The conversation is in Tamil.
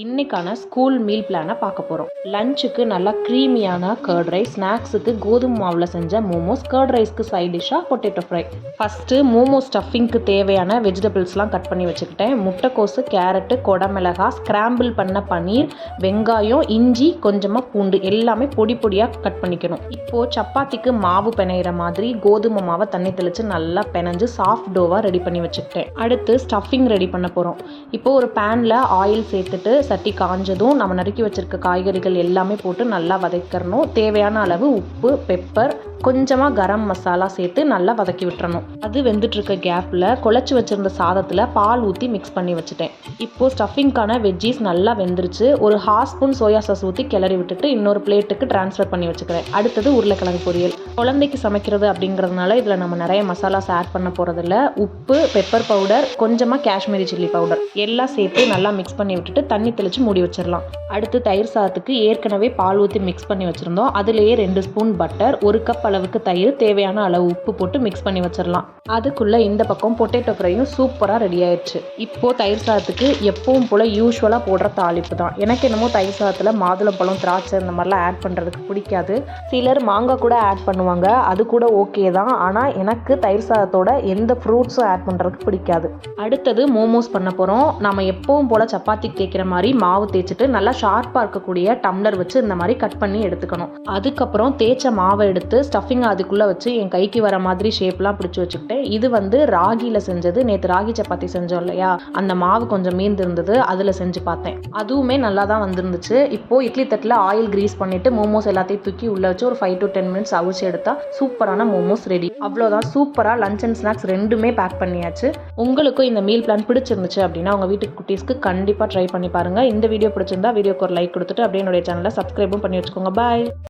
இன்னைக்கான ஸ்கூல் மீல் பிளானை பார்க்க போகிறோம். லஞ்சுக்கு நல்லா க்ரீமியான கர்ட் ரைஸ், ஸ்நாக்ஸுக்கு கோதுமை மாவில் செஞ்ச மோமோஸ், கர்ட் ரைஸ்க்கு சைட் டிஷ்ஷாக பொட்டேட்டோ ஃப்ரை. ஃபஸ்ட்டு மோமோ ஸ்டஃபிங்க்கு தேவையான வெஜிடபிள்ஸ்லாம் கட் பண்ணி வச்சுக்கிட்டேன். முட்டைக்கோசு, கேரட்டு, கொடமிளகா, ஸ்க்ராம்பிள் பண்ண பன்னீர், வெங்காயம், இஞ்சி, கொஞ்சமாக பூண்டு எல்லாமே பொடி பொடியாக கட் பண்ணிக்கணும். இப்போது சப்பாத்திக்கு மாவு பிணையிற மாதிரி கோதுமை மாவை தண்ணி தெளித்து நல்லா பிணைஞ்சு சாஃப்ட் டோவாக ரெடி பண்ணி வச்சுக்கிட்டேன். அடுத்து ஸ்டஃபிங் ரெடி பண்ண போகிறோம். இப்போது ஒரு பேனில் ஆயில் சேர்த்துட்டு சட்டி காஞ்சதும் நம்ம நறுக்கி வச்சிருக்க காய்கறிகள் எல்லாமே போட்டு நல்லா வதக்கிறணும். தேவையான அளவு உப்பு, பெப்பர், கொஞ்சமாக கரம் மசாலா சேர்த்து நல்லா வதக்கி விட்டுறணும். அது வெந்துட்டு இருக்க கேப்பில் குழச்சி வச்சிருந்த சாதத்தில் பால் ஊற்றி மிக்ஸ் பண்ணி வச்சுட்டேன். இப்போது ஸ்டஃபிங்கான வெஜ்ஜீஸ் நல்லா வெந்துருச்சு. ஒரு 1/2 ஸ்பூன் சோயா சாஸ் ஊற்றி கிளறி விட்டுட்டு இன்னொரு பிளேட்டுக்கு ட்ரான்ஸ்ஃபர் பண்ணி வச்சுக்கிறேன். அடுத்தது உருளைக்கிழங்கு பொரியல். குழந்தைக்கு சமைக்கிறது அப்படிங்கிறதுனால இதில் நம்ம நிறைய மசாலாஸ் ஆட் பண்ண போகிறதில்ல. உப்பு, பெப்பர் பவுடர், கொஞ்சமாக காஷ்மீரி சில்லி பவுடர் எல்லாம் சேர்த்து நல்லா மிக்ஸ் பண்ணி விட்டுட்டு தண்ணி தெளித்து மூடி வச்சிடலாம். அடுத்து தயிர் சாதத்துக்கு ஏற்கனவே பால் ஊற்றி மிக்ஸ் பண்ணி வச்சுருந்தோம். அதுலேயே 2 ஸ்பூன் பட்டர், 1 கப் அளவுக்கு தயிர், தேவையான அளவு உப்பு போட்டு மிக்ஸ் பண்ணி வச்சிடலாம். அதுக்குள்ளே இந்த பக்கம் பொட்டேட்டோ ஃப்ரையும் சூப்பராக ரெடி ஆயிடுச்சு. இப்போது தயிர் சாதத்துக்கு எப்பவும் போல் யூஸ்வலாக போடுற தாளிப்பு தான். எனக்கு என்னமோ தயிர் சாதத்தில் மாதுளம்பழம், திராட்சை இந்த மாதிரிலாம் ஆட் பண்ணுறதுக்கு பிடிக்காது. சிலர் மாங்காய் கூட ஆட் பண்ணுவாங்க, அது கூட ஓகே தான். ஆனால் எனக்கு தயிர் சாதத்தோட எந்த ஃப்ரூட்ஸும் ஆட் பண்ணுறதுக்கு பிடிக்காது. அடுத்தது மோமோஸ் பண்ண போகிறோம். நம்ம எப்பவும் போல் சப்பாத்திக்கு தேய்க்கிற மாதிரி மாவு தேய்ச்சிட்டு நல்லா ஷார்ப்பாக இருக்கக்கூடிய டம்ளர் வச்சு இந்த மாதிரி கட் பண்ணி எடுத்துக்கணும். அதுக்கப்புறம் தேய்ச்ச மாவை எடுத்து ஸ்டஃபிங் அதுக்குள்ளே வச்சு என் கைக்கு வர மாதிரி ஷேப்லாம் பிடிச்சி வச்சுக்கிட்டேன். இது வந்து ராகியில் செஞ்சது. நேற்று ராகி சப்பாத்தி செஞ்சோம் இல்லையா, அந்த மாவு கொஞ்சம் மீந்து இருந்தது, அதில் செஞ்சு பார்த்தேன். அதுவுமே நல்லா தான் வந்துருந்துச்சு. இப்போது இட்லி தட்டில் ஆயில் கிரீஸ் பண்ணிவிட்டு மோமோஸ் எல்லாத்தையும் தூக்கி உள்ளே வச்சு ஒரு 5 to 10 மினிட்ஸ் அவிச்சு எடுத்தால் சூப்பரான மோமோஸ் ரெடி. அவ்வளோதான், சூப்பராக லஞ்ச் அண்ட் ஸ்நாக்ஸ் ரெண்டுமே பேக் பண்ணியாச்சு. உங்களுக்கும் இந்த மீல் பிளான் பிடிச்சிருந்துச்சு அப்படின்னா உங்கள் வீட்டுக்கு குட்டீஸ்க்கு கண்டிப்பாக ட்ரை பண்ணி பாருங்கள். இந்த வீடியோ பிடிச்சிருந்தா வீடியோக்கு ஒரு லைக் கொடுத்துட்டு அப்படியே என்னுடைய சேனலை சப்ஸ்கிரைபும் பண்ணி வச்சுக்கோங்க. பாய்.